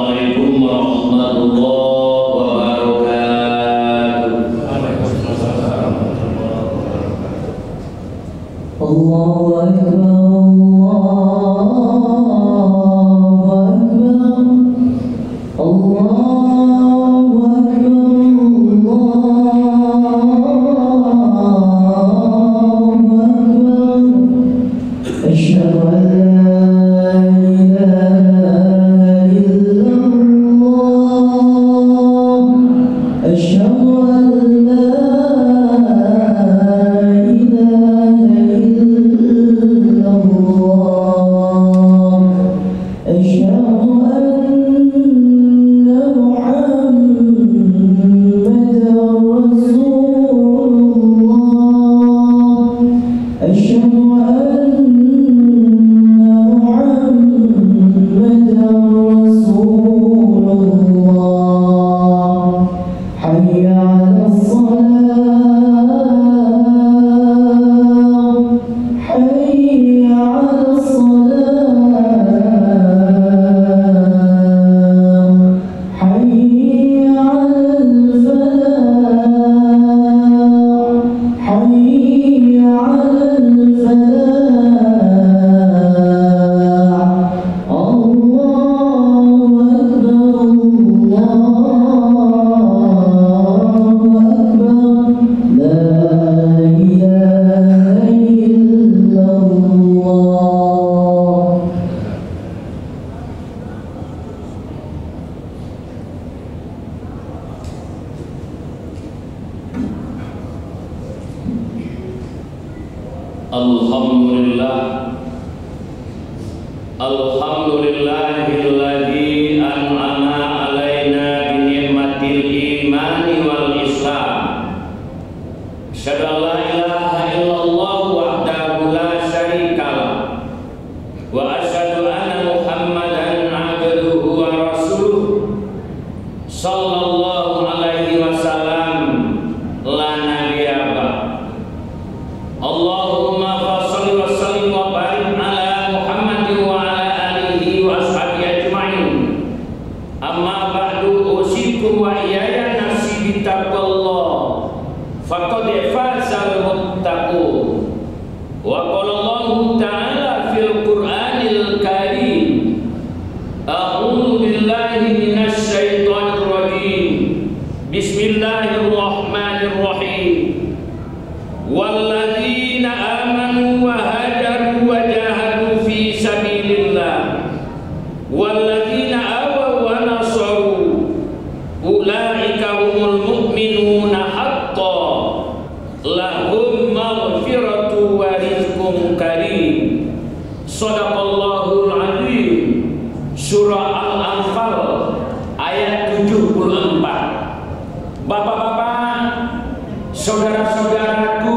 Assalamualaikum warahmatullahi wabarakatuh. Allahu Akbar, Allahu Akbar, Allahu Akbar. Asyhadu an la ilaha illallah, asyhadu an la Alhamdulillahilladzi an'ama alaina bi ni'matil imani wal islam. Asyhadu an la ilaha illallah wahdahu la syarikalah wa asyhadu anna Muhammadan abduhu wa rasuluh sallallahu alaihi wasallam la nabiyya ba'd. Allahumma shalli wa sallim wa barik ala Muhammadin wa ala alihi wa ashabihi ajma'in. Amma ba'du, usikum wa iyaya nafsi bittaqwallah faqad fazal muttaqun. Wa qala Allahu ta'ala fil Qur'anil Karim, a'udzu billahi minasy syaithanir rajim. Bismillahirrahmanirrahim. Walladzina amanu wa hajaru wa jahadu fi sabilillah walladzina awaw wa nasaru ulaika humul mu'minuna haqqan lahum maghfiratu wa rizqun karim. Shadaqallahul azim. Surah Al-Anfal ayat 74. Bapak-bapak, saudara-saudaraku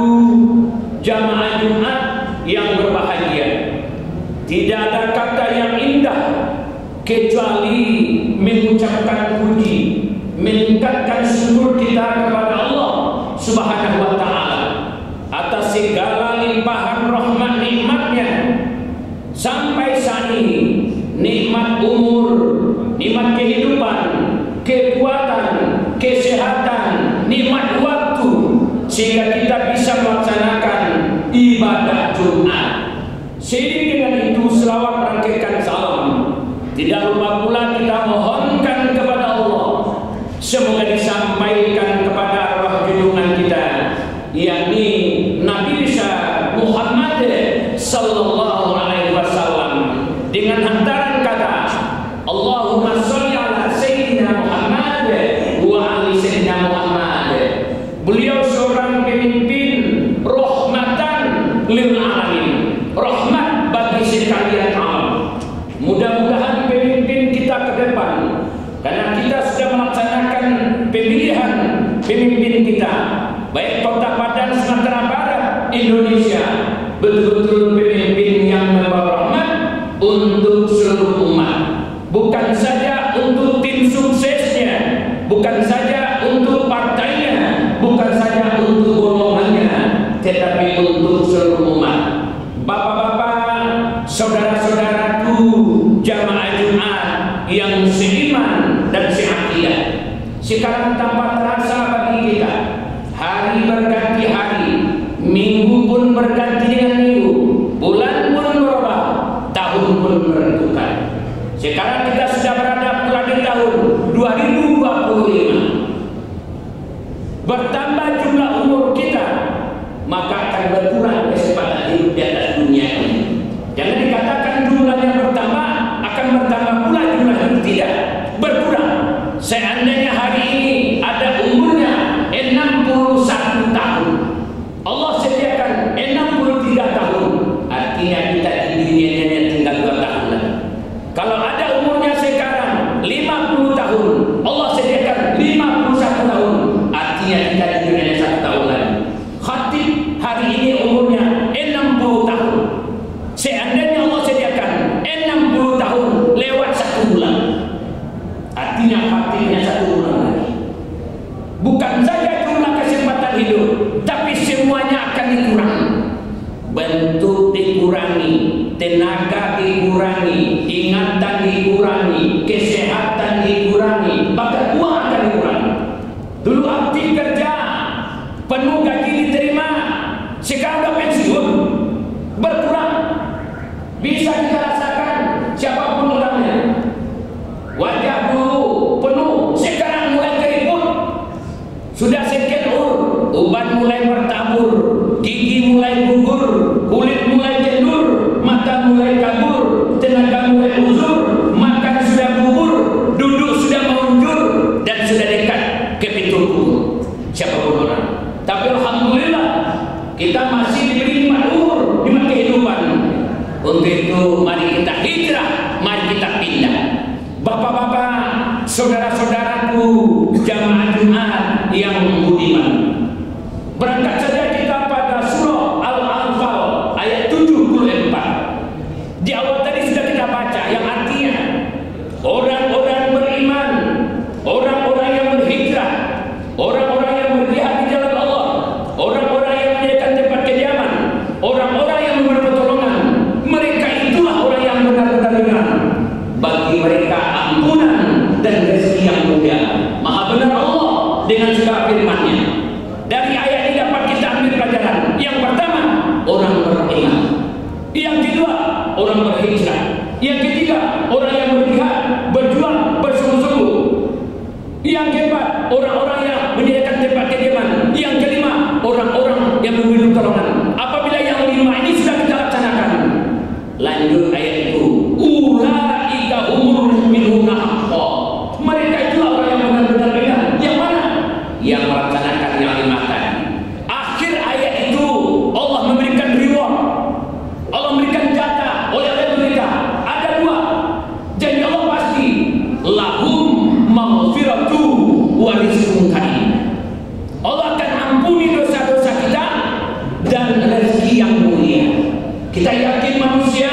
jamaah Jumat yang berbahagia, tidak ada kata yang indah kecuali mengucapkan puji, meningkatkan syukur kita kepada Allah Subhanahu wa ta'ala atas segala limpahan rahmat nikmatnya. Sampai saat ini nikmat umur, nikmat kehidupan, kekuatan, kesehatan, nikmat waktu, sehingga kita bisa melaksanakan ibadah Jumat. Seiring dengan itu selawat rangkaikan salam. Tidak lupa pula kita mohonkan kepada Allah, semoga disampaikan kepada arwah junjungan kita, yakni Nabi besar Muhammad sallallahu alaihi wasallam, dengan hantaran kata Allahumma sholli ala sayyidina Muhammad wa ali sayyidina Muhammad. Beliau seorang pemimpin rahmatan lil alamin, rahmat bagi sekalian alam. Mudah-mudahan pemimpin kita ke depan, karena kita sudah melaksanakan pemilihan pemimpin kita, baik Kota Padang, Sumatera Barat, Indonesia, betul-betul pemimpin yang membawa rahmat untuk seluruh umat, bukan saja untuk tim suksesnya, bukan saja untuk partainya, bukan saja untuk golongannya, tetapi untuk seluruh umat. Bapak-bapak, saudara-saudaraku jamaah Jumat yang seiman sekarang tanpa terasa bagi kita. Hari berganti hari, minggu pun berganti dengan minggu, bulan pun berubah, tahun pun bertukar. Sekarang kita sudah berada pula di tahun 2025. Bertambah jumlah umur kita, maka akan berkurang kesempatan hidup di atas dunia ini. Jangan dikatakan jumlahnya bertambah, akan bertambah pula jumlah hidup, tidak, berkurang. Seandainya hari ini ada umurnya 61 tahun, Allah sediakan 63 tahun, artinya kita di dunia ini tinggal 2 tahun lagi. Kalau ada umurnya sekarang 50 tahun, Allah sediakan 51 tahun, artinya kita di dunia ini 1 tahun lagi. Khatib hari ini umurnya 60 tahun. Seandainya Allah sediakan 60 tahun lewat 1 bulan, artinya khatibnya 1 bulan lagi. Bukan saja jumlah kesempatan hidup, tapi semuanya akan dikurangi. Bentuk dikurangi, tenaga dikurangi, ingatan dikurangi, kesehatan dikurangi, bahkan uang akan dikurangi. Dulu aktif kerja, penuh gaji diterima, sekarang udah pensiun, berkurang. Bisa kita rasakan siapapun orangnya. Wajah dulu penuh, sekarang mulai keriput. Sudah sekian uban mulai bertabur, gigi mulai gugur, kulit mulai jendur, mata mulai kabur, tenaga mulai uzur, makan sudah gugur, duduk sudah meluncur, dan sudah dekat ke pintu kubur. Siapapun orang. Tapi alhamdulillah kita masih diberi nikmat umur, nikmat kehidupan. Untuk itu mari kita hijrah, mari kita pindah. Bapak-bapak, saudara-saudaraku, jamaah Jumat yang budiman, berangkat saja kita pada surah Al-Anfal ayat 74. Di awal tadi sudah kita baca, yang artinya orang-orang beriman, orang-orang yang berhijrah, orang-orang yang berjihad di jalan Allah, orang-orang yang menyediakan tempat kediaman, orang-orang yang memberi pertolongan, mereka itulah orang yang benar-benar benar. Bagi mereka ampunan dan rezeki yang mulia. Maha benar Allah dengan segala firman-Nya. Dari ayat ini dapat kita ambil pelajaran. Yang pertama, orang beriman. Yang kedua, orang berhijrah. Yang ketiga, orang yang berjihad, berjuang bersungguh-sungguh. Yang keempat, orang-orang yang menyediakan tempat kediaman. Yang kelima, orang-orang yang memberi pertolongan. Apabila yang 5 ini sudah kita laksanakan, lanjut ayat itu, ulaika humul mu'minuna haqqan. Mereka itulah orang yang benar-benar benar. Yang mana? Yang melaksanakan yang 5 tadi. Akhir ayat itu Allah memberikan reward, Allah memberikan jatah oleh mereka. Ada 2. Janji Allah pasti, lahum maghfiratu wa rizqun karim. Allah akan ampuni dosa-dosa kita dan rezeki yang mulia. Kita yakin manusia,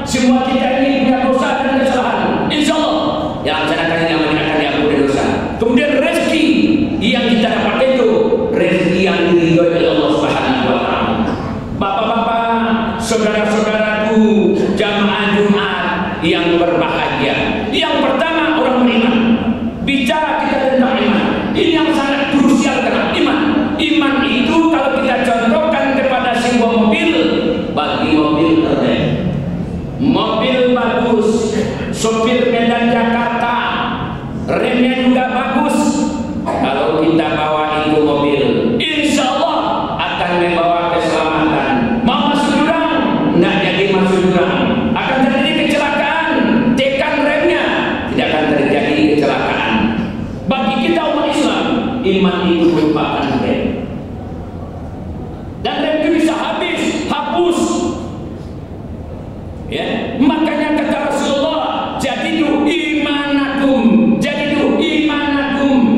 semua kita ini punya dosa dan kesalahan. Insya Allah yang laksanakan ini akan diampuni dosa. Kemudian rezeki yang kita dapat itu rezeki yang diridhoi oleh Allah Subhanahu wa taala. Bapak-bapak, saudara-saudaraku, jamaah Jumat yang berbahagia. Yang pertama, orang beriman. Bicara kita tentang iman, ini yang sangat krusial karena iman. Iman itu kalau kita contohkan kepada sebuah mobil, bagi mobil terbaik, mobil bagus, sopir Medan Jakarta, remnya juga bagus. Kalau kita bawa itu mobil, insya Allah akan membawa keselamatan. Mau masuk jurang, tidak jadi masuk jurang. Akan terjadi kecelakaan, tekan remnya, tidak akan terjadi kecelakaan. Bagi kita umat Islam, iman itu merupakan rem. Dan rem itu bisa habis, hapus. Ya, makanya kata Rasulullah, jadidu imanakum,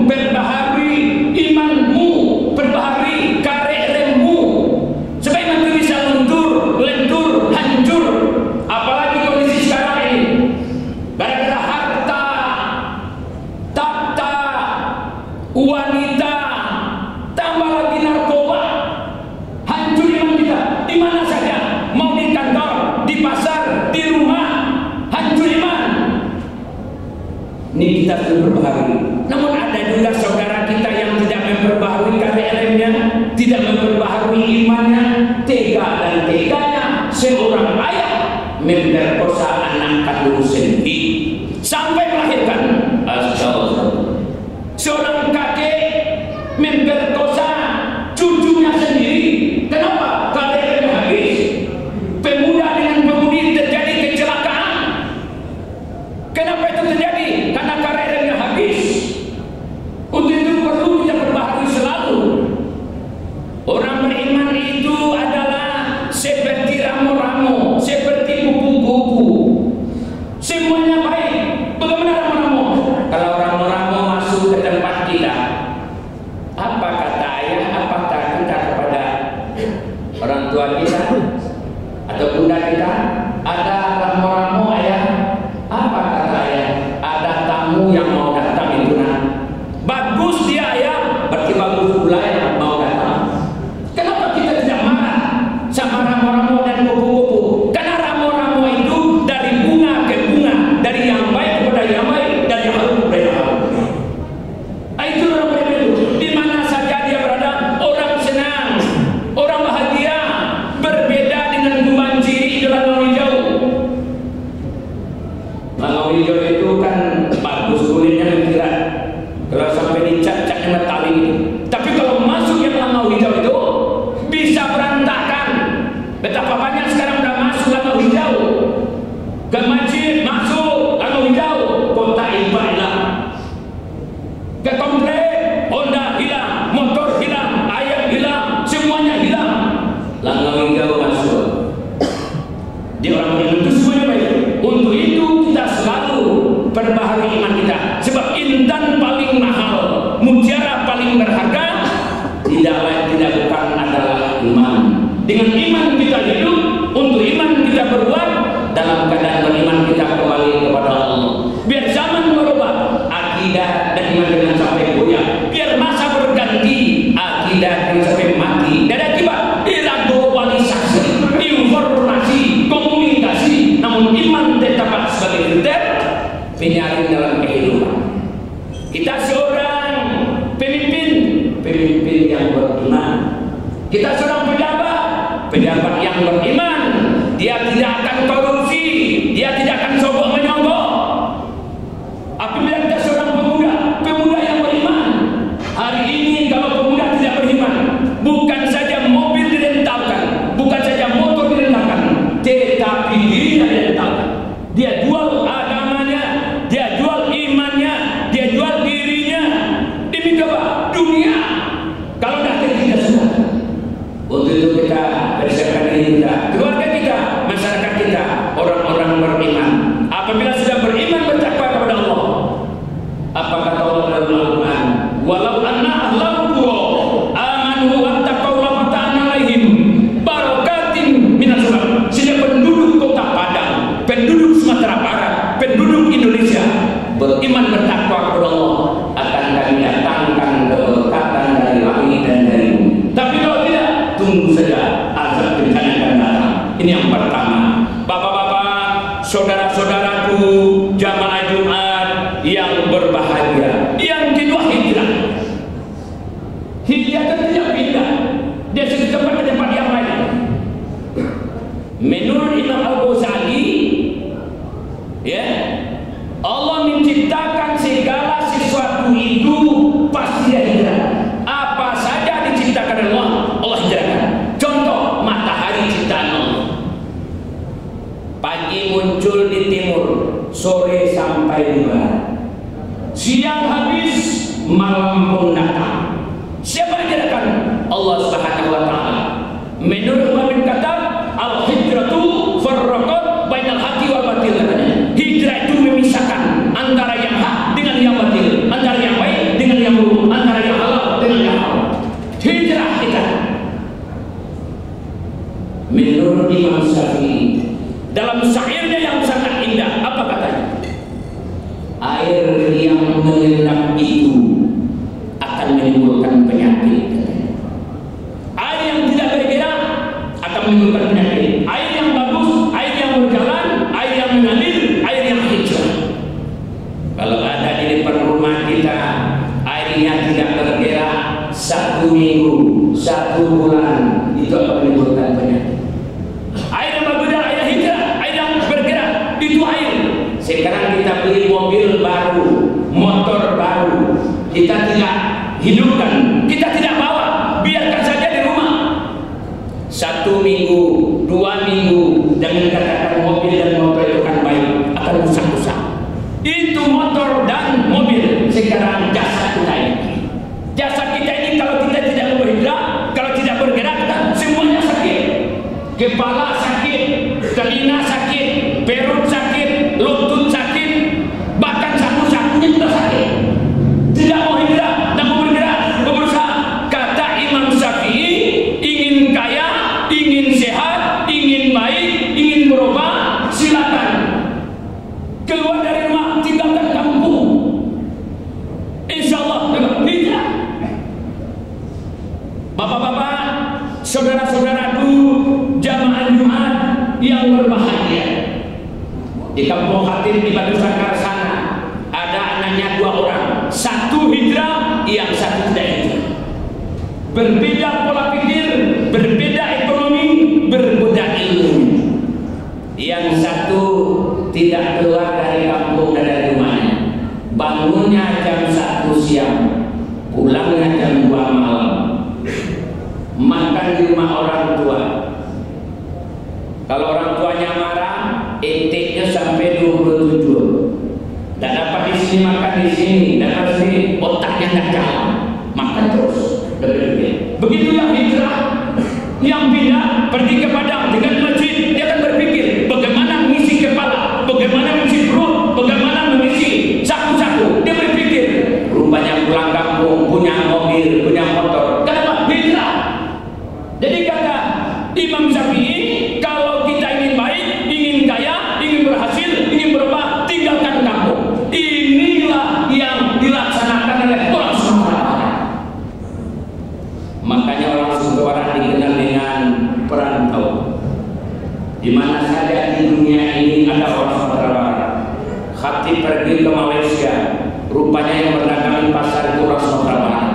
perbaharui imanmu, perbaharui karek remmu, supaya iman itu bisa lentur, hancur. Apalagi kondisi sekarang ini, gara-gara harta, takhta, wanita, tambah lagi narkoba, hancur iman kita. Di mana saja, mau di kantor, di pasar, di rumah, hancur iman. Ini kita perlu memperbaharui. Namun ada juga saudara kita yang tidak memperbaharui KDRM-nya, tidak memperbaharui imannya, tega dan teganya seorang ayah memperkosa anak kandung sendiri sampai melahirkan. Astagfirullah. Seorang kakek memperkosa cucunya sendiri. Kenapa? KDRM-nya habis. Pemuda dengan pemudi terjadi kecelakaan. Kenapa itu terjadi? Karena KDRM-nya habis. Untuk itu perlu kita perbaharui selalu. Orang beriman itu adalah seperti ramo-ramo, seperti kupu-kupu. Semuanya baik. Bagaimana ramo-ramo? Kalau ramo-ramo masuk ke tempat kita, apa kata ayah, apa kata kita kepada orang tua kita atau bunda kita? Ada ramo-ramo ayah, apa kata ayah? Ada tamu yang mau datang itu nah. Bagus dia ayah, berarti bagus pula yang mau datang. Kenapa kita tidak marah sama ramo-ramo dan kupu-kupu? Karena ramo-ramo itu dari bunga ke bunga, dari yang baik kepada yang baik, dari yang harum kepada yang harum. Itu ramo-ramo itu. Di mana saja dia berada, orang senang, orang bahagia. Berbeda dengan kumbang ciri itu langau hijau. Langau hijau itu kan bagus kulitnya mengkilat. Kalau sampai dicat-cat dengan tali itu. Tapi kalau masuk yang langau hijau itu bisa berantakan. Betapa banyak sekarang sudah masuk langau hijau. Ke masjid masuk langau hijau, kota Iba hilang. Ke komplek Honda hilang, motor hilang, ayam hilang, semuanya hilang. Langau hijau masuk. Di orang yang itu semuanya baik. Untuk itu kita selalu perbaharui iman kita. Sebab intan paling mahal, mutiara paling berharga, tidak lain tidak bukan adalah iman. Dengan iman kita hidup, untuk iman kita berbuat, dalam keadaan beriman kita kembali kepada Allah. Biar zaman berubah, akidah dan iman jangan sampai goyah. Biar masa berganti, akidah jangan sampai mati. Dan akibat era globalisasi, informasi, komunikasi, namun iman tetap sebagai kriteria penyaring dalam kehidupan. Kita seorang pemimpin yang beriman. Kita seorang pejabat yang beriman. Dia tidak akan korupsi, dia tidak akan sombong menyogok. Apabila kita seorang pemuda yang beriman. Hari ini kalau pemuda tidak beriman, bukan saja mobil direntalkan, bukan saja motor direntalkan, tetapi dirinya direntalkan. Dia jual agamanya, dia jual imannya, dia jual dirinya demi apa? Dunia. Kalau dah kita sudah. Untuk itu kita persiapkan diri kita, keluarga kita, masyarakat kita, orang-orang beriman. Apabila sudah beriman bertakwa kepada Allah, apa kata Allah dalam Al-Quran? Walau anna ahlal qura amanu wattaqaw la fatahna alaihim barakatin minas sama. Sehingga penduduk kota Padang, penduduk Sumatera Barat, penduduk Indonesia beriman bertakwa kepada Allah, akan kami datangkan keberkatan dari langit dan dari bumi. Tapi kalau tidak, tunggu saja azab bencana akan datang. Ini yang pertama. Bapak-bapak, saudara-saudaraku, jamaah Jumat yang berbahagia. Yang kedua, hijrah. Hijrah itu tidak pindah dari satu tempat ke tempat yang lain. Menurut Imam Al-Ghazali, ya, Allah menciptakan segala sesuatu itu pasti hijrah. Apa saja diciptakan Allah, Allah hijrahkan. Contoh, matahari ciptaan Allah. Pagi muncul di timur, sore sampai di barat. Siang habis, malam pun datang. Siapa yang hijrahkan? Allah Subhanahu wa taala. Menurut Muhammad kata, al-hijratu farraqat bainal haqqi wal batil. Hijrah itu memisahkan antara yang hak dengan yang batil, antara yang baik dengan yang buruk, antara yang halal dengan yang haram. Hijrah kita. Menurut Imam Syafi'i, dalam syairnya yang sangat indah, apa katanya? Air yang mengendap itu akan menimbulkan penyakit. kita airnya tidak bergerak 1 minggu, 1 bulan, itu akan menimbulkan penyakit. Air yang berbeda, air hijrah, air yang bergerak, itu air. Sekarang kita beli mobil baru, motor baru, kita tidak hidupkan, kita tidak bawa, biarkan saja di rumah. 1 minggu, 2 minggu, jangan katakan mobil dan motor itu kan baik, akan rusak-rusak. Itu motor dan mobil. Sekarang jasad kita ini, jasad kita ini kalau kita tidak berhijrah, kalau tidak bergerak, semuanya sakit. Kepala sakit, telinga sakit, perut sakit, lutut sakit, bahkan saku-sakunya juga sakit. Tidak mau hijrah, tidak mau bergerak, berusaha. Kata Imam Syafi'i, ingin kaya, ingin sehat, ingin baik, ingin berubah, silakan keluar dari rumah, tinggalkan kampung. Insya Allah dengan hijrah. Bapak-bapak, saudara-saudaraku, jamaah Jumat yang berbahagia, di Kampung Khatib di Batu Sangkar sana ada anaknya 2 orang, 1 hijrah, yang 1 tidak hijrah. Berbeda pola pikir, berbeda ekonomi, berbeda ilmu. Yang 1 tidak keluar dari kampung dan dari rumahnya, bangunnya jam 1 siang, pulangnya jam 2 malam, makan di rumah orang tua. Kalau orang tuanya marah, etiknya sampai 27. Tak dapat di sini makan di sini, dapat di sini, otaknya nggak jalan, makan terus. Begitu yang hijrah, yang pindah pergi ke Padang dengan masjid, dia akan berpikir bagaimana mengisi kepala, bagaimana mengisi perut, bagaimana mengisi saku-saku. Dia berpikir, rupanya pulang kampung punya mobil, punya motor. Kenapa? Hijrah. Jadi kata Imam Syafi'i, kalau kita ingin baik, ingin kaya, ingin berhasil, ingin berubah, tinggalkan kampung. Inilah yang dilaksanakan oleh orang Sumatera Barat. Makanya orang Sumatera Barat dikenal dengan perantau. Di mana saja di dunia ini ada orang Sumatera Barat. Khatib pergi ke Malaysia, rupanya yang berdagang di pasar itu orang Sumatera Barat.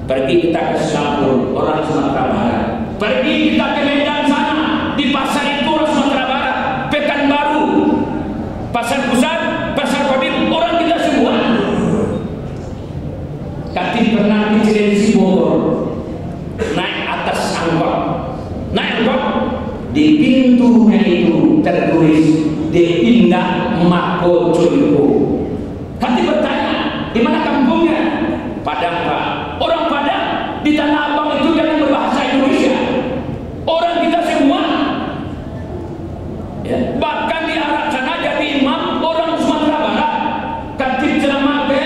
Pergi kita ke Singapura, orang Sumatera Barat. Pergi kita ke Medan sana, di pasar itu orang Sumatera Barat. Pekanbaru, Pasar Pusat, Pasar Kodim, orang kita semua. Khatib pernah di Cilengsi Bogor, naik atas angkot, di pintunya itu tertulis De Indah Mako Coyko. Khatib bertanya, di mana kampungnya? Padang, Pak. Orang Padang di Tanah Abang itu jangan berbahasa Indonesia. Orang kita semua, ya. Bahkan di Arab sana jadi imam orang Sumatera Barat. Khatib ceramah ke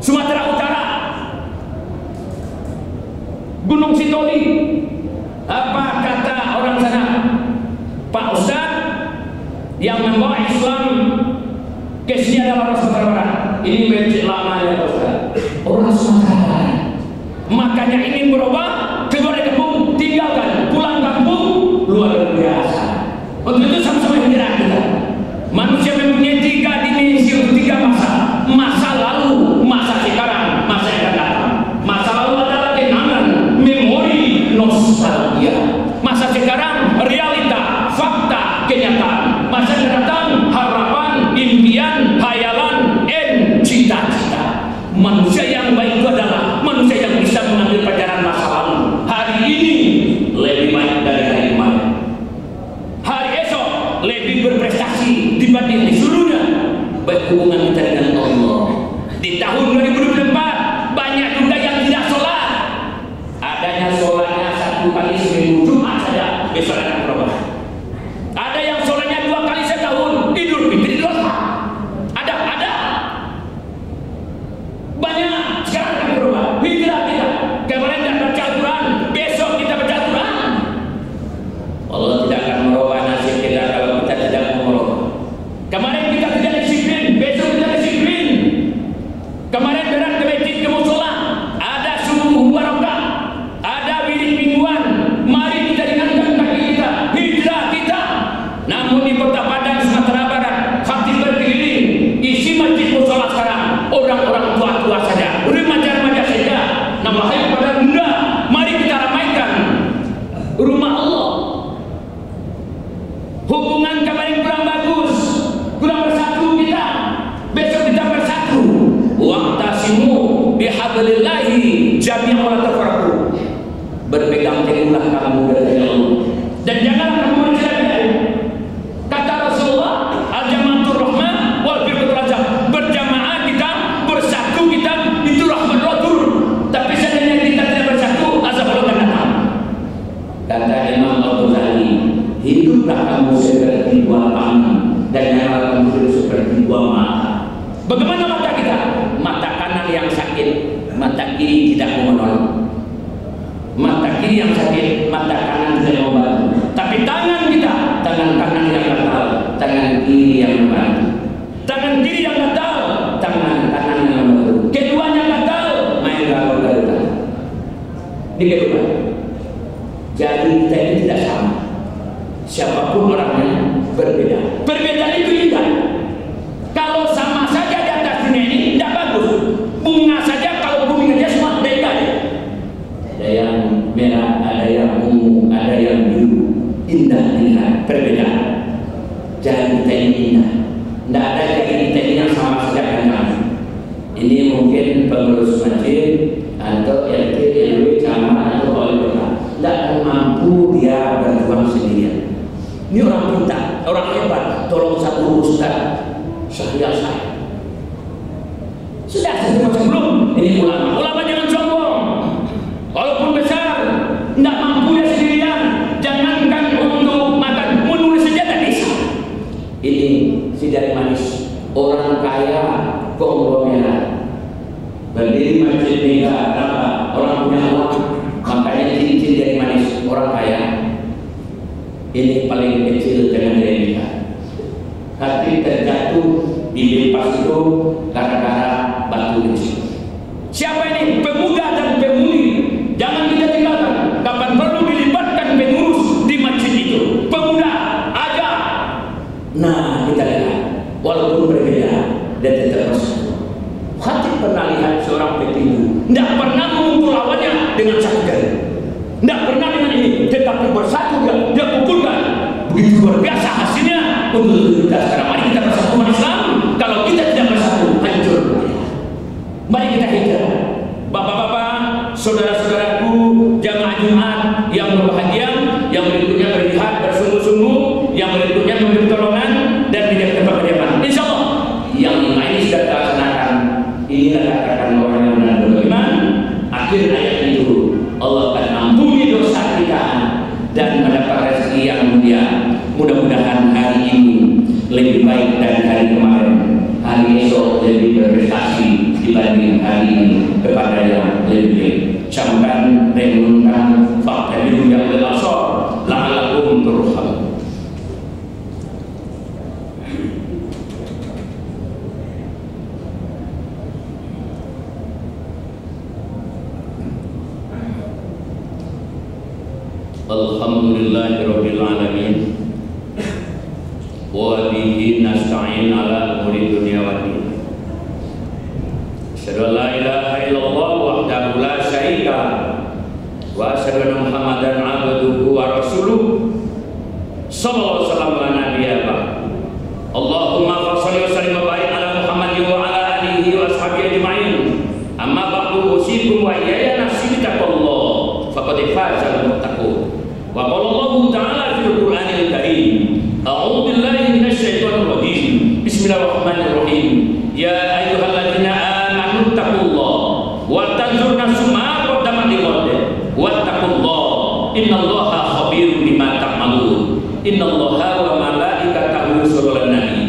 Sumatera Utara, Gunung Sitoli. Apa kata orang sana? Pak Ustadz yang membawa Islam ke sini adalah orang Sumatera Barat. Ini masjid lama ya Pak Ustadz, orang Sumatera Barat. Makanya ingin berubah, keluar dari kampung, tinggalkan, pulang kampung, luar biasa. Untuk itu sama-sama hijrah kita. Manusia mempunyai 3 dimensi, 3 masa. Masa lalu, masa sekarang, masa yang akan datang. Masa lalu adalah kenangan, memori, nostalgia. Masa sekarang realita, fakta, kenyataan. Masa yang akan datang harapan, impian, hayalan, cita-cita. Manusia yang baik itu adalah manusia yang bisa mengambil pelajaran masa lalu. Hari ini lebih baik dari hari kemarin. Hari esok lebih berprestasi dibanding di sebelumnya. Baik hubungan kita dengan Allah. Di tahun 2024 banyak juga yang tidak sholat. Adanya sholatnya 1 kali seminggu, Jumat saja, besok akan berubah. Ada yang sholatnya 2 kali setahun, Idul Fitri, Idul Adha. Ada. Banyak sekarang akan berubah. Hijrah kita. Kemarin tidak baca Al-Quran, besok kita baca Al-Quran. Allah tidak akan merubah nasib kita kalau kita tidak mau merubah. Kemarin kita tidak disiplin, besok kita disiplin. Kemarin berat ke masjid, ke musola, ada subuh barokah, ada wirid mingguan. Mari kita ringankan kaki kita. berpegang teguhlah kamu dari Allah dan jangan kamu mencela. Kata Rasulullah, al-jama'atur rahmah wal firqatur rajah. Berjamaah kita, bersatu kita, itu rahmat Allah turun. Tapi seandainya kita tidak bersatu, azab Allah akan datang. Kata Imam Al-Ghazali, hiduplah kamu seperti dua tangan dan nyala kamu seperti dua mata. Bagaimana mata kita? Mata kanan yang sakit, mata kiri tidak mau menolong. Mata kiri yang sakit, mata kanan tidak mau bantu. Tapi tangan kita, tangan kanan yang gatal, tangan kiri yang membantu. Tangan kiri yang gatal, tangan kanan yang membantu. Keduanya gatal, main gagal-gagal. Ini kedua. Jadi kita ini tidak sama. Siapapun orangnya berbeda. Perbedaan itu indah. Kalau sama saja di atas dunia ini tidak bagus. Bunga saja kalau bumi saja semua dekat. Ada yang merah, ada yang ungu, ada yang biru. Indah, perbedaan. Jalan kita ini indah. Tidak ada jalan kita ini yang sama saja dengan ini mungkin pengurus masjid atau RT, RW, camat atau wali kota. Tidak akan mampu dia berjuang sendirian. Ini orang pintar, orang hebat. Tolong satu ustaz, saya. Sudah macam belum? Ini ulama. Ulama jangan sombong. Walaupun besar, tidak mampu dia sendirian. Jangankan untuk makan, menulis saja tak bisa. Ini si jari manis, orang kaya konglomerat. Berdiri masjid mega berapa? Orang punya uang, makanya cincin jari manis orang kaya. Ini paling kecil dengan diri kita. Hati terjatuh di limpas itu gara-gara batu kecil. Siapa ini? Pemuda dan pemudi. Jangan kita tinggalkan. Kapan perlu dilibatkan pengurus di masjid itu. Pemuda, aja. Nah, kita lihat. Walaupun berbeda, dan tetap bersatu. Hati pernah lihat seorang petinju. Tidak pernah memukul lawannya dengan satu jari. Tidak pernah dengan ini. Tetapi bersatu dia pukulkan. Begitu luar biasa hasilnya. Untuk kita sekarang, mari kita bersatu umat Islam. Kalau kita tidak bersatu, hancur. Mari kita hijrah. Bapak-bapak, saudara-saudaraku, jamaah Jumat yang berbahagia, yang berikutnya berjihad bersungguh-sungguh, yang berikutnya memberi pertolongan dan menjaga tempat kediaman. Insya Allah, yang lima ini sudah terlaksanakan. Inilah katakan orang yang benar beriman. Akhir ayat itu, Allah akan ampuni dosa kita dan mendapat rezeki yang mulia. Mudah-mudahan hari ini lebih baik dari hari kemarin. Hari esok lebih berprestasi dibanding hari ini kepada yang lebih baik. Camkan renungkan fakta hidup yang belasor la'alakum turham. Alhamdulillahirabbil alamin. Wa bihi nasta'in ala umuri dunya waddin. Asyhadu an la ilaha illallah wahdahu la syarika wa asyhadu anna Muhammadan abduhu wa rasuluh. Sallallahu alaihi wasallam ala nabiyina. Allahumma shalli wa sallim wa barik ala Muhammadin wa ala alihi wa ashabihi ajma'in. Amma ba'du, usikum wa iyaya nafsi bittaqwallah faqad faza al-muttaqun. Wa qala Allah ta'ala fil Qur'anil Karim. A'udzu billahi minasy syaithanir rajim. Bismillahirrahmanirrahim. Ya ayyuhalladzina amanu taqullaha wa tanzur nafsum ma qaddamat lighad. Wattaqullaha innallaha khabirun bima ta'malun. Innallaha wa malaikatahu yusholluna 'alan nabi.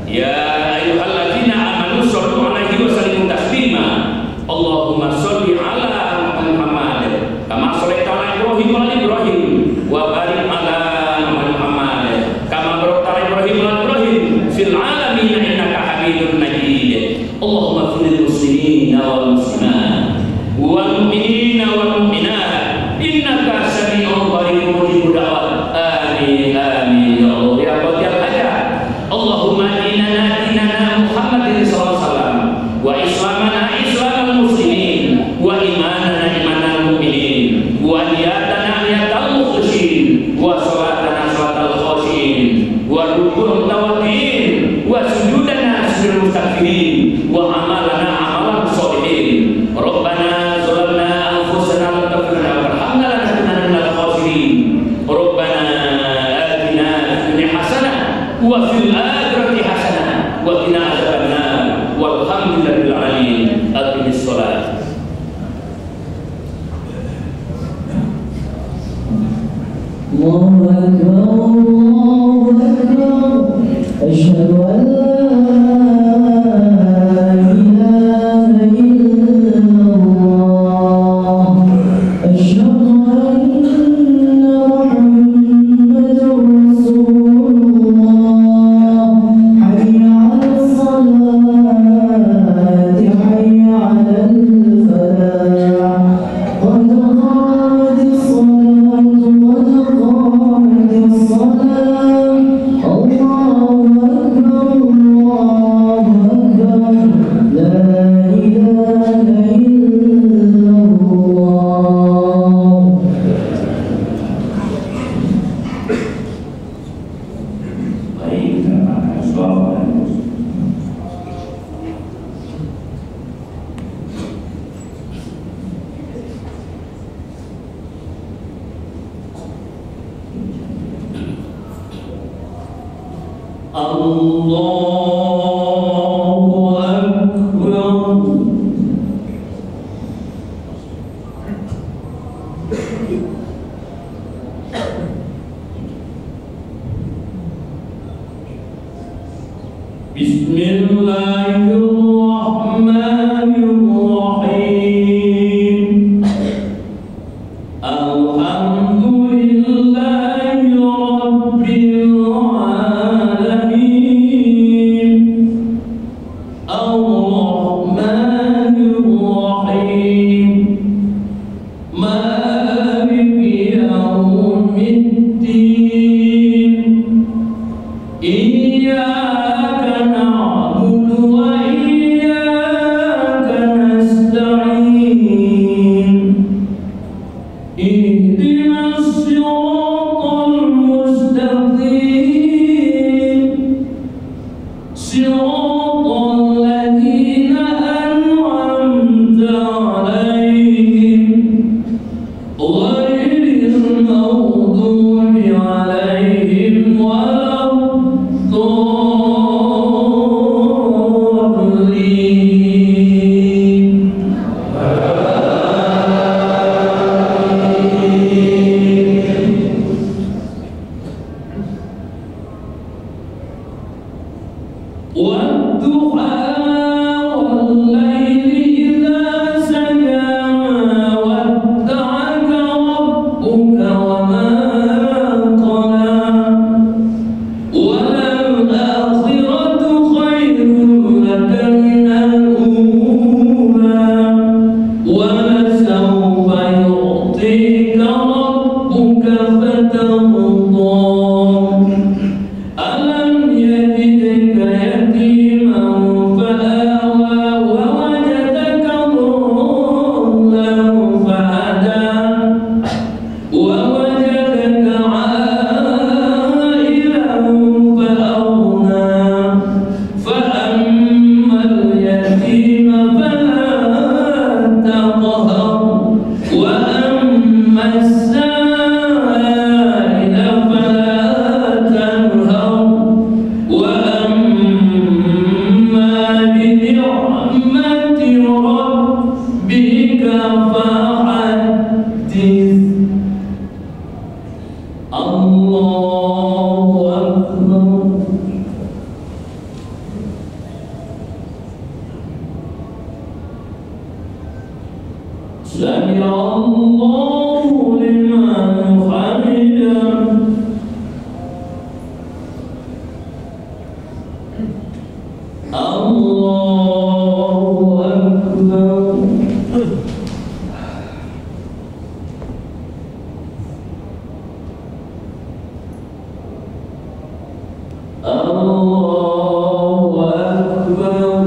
Ya ayyuhalladzina amanu shollu 'alaihi wa sallimu taslima. Allahumma sholli 'ala Muhammad kama shallaita 'ala Ibrahim wa ala Ibrahim wa barik 'ala Muhammad kama barakta 'ala Ibrahim wa ala Ibrahim fil 'alamin innaka Hamidum Majid. Allahumma fil muslimina wal muslimat wal mu'minina wal mu'minat innaka sami'un qaribun mujibud da'wat. Amin amin ya Allah ya Qadiyal hajat. Allahumma dinana Muhammadin sallallahu alaihi wasallam wa islamana islamal muslimin wa imanana imanal mu'minin wa niyatana niyatal mukhlisin wa salatana salatal khashin wa rukun tawakin wa sujudana sujudul mustaghfirin wa amalana amalan sholihin. Rabbana zalamna anfusana wa taghfir lana warhamna Alhamdulillahil alamin. Aqimis shalah. Allahu Akbar, Allahu Akbar. Asyhadu an la ilaha illallah. Asyhadu anna Muhammadar Rasulullah. Hayya 'alas salati, hayya 'alal falah. Qad qamatis salatu, qad qamatis salah. Allahu Akbar, Allahu Akbar. La ilaha illallah. Baik, sahabat. Allahu Akbar. Bismillahirrahmanirrahim. Alhamdulillahi rabbil alamin. Ar-Rahmanir-Rahim. Maliki yaumiddin. Iyyaka na'budu wa iyyaka nasta'in. Ihdinas siratal mustaqim. Siratal ladzina an'amta 'alaihim ghairil maghdubi 'alaihim waladdallin. والضحى والليل إذا سجى ودعك ربك وما قلى وللآخرة خير لك من الأولى ولسوف يعطيك ربك فترضى ألم يجدك يتيما فآوى ووجدك ضالا فهدى ووجدك عائلا فأغنى فأما اليتيم فلا تقهر وأما السائل فلا تنهر وأما بنعمة ربك فحدث. الله أكبر. سمع الله لمن حمده. الله أكبر. الله أكبر.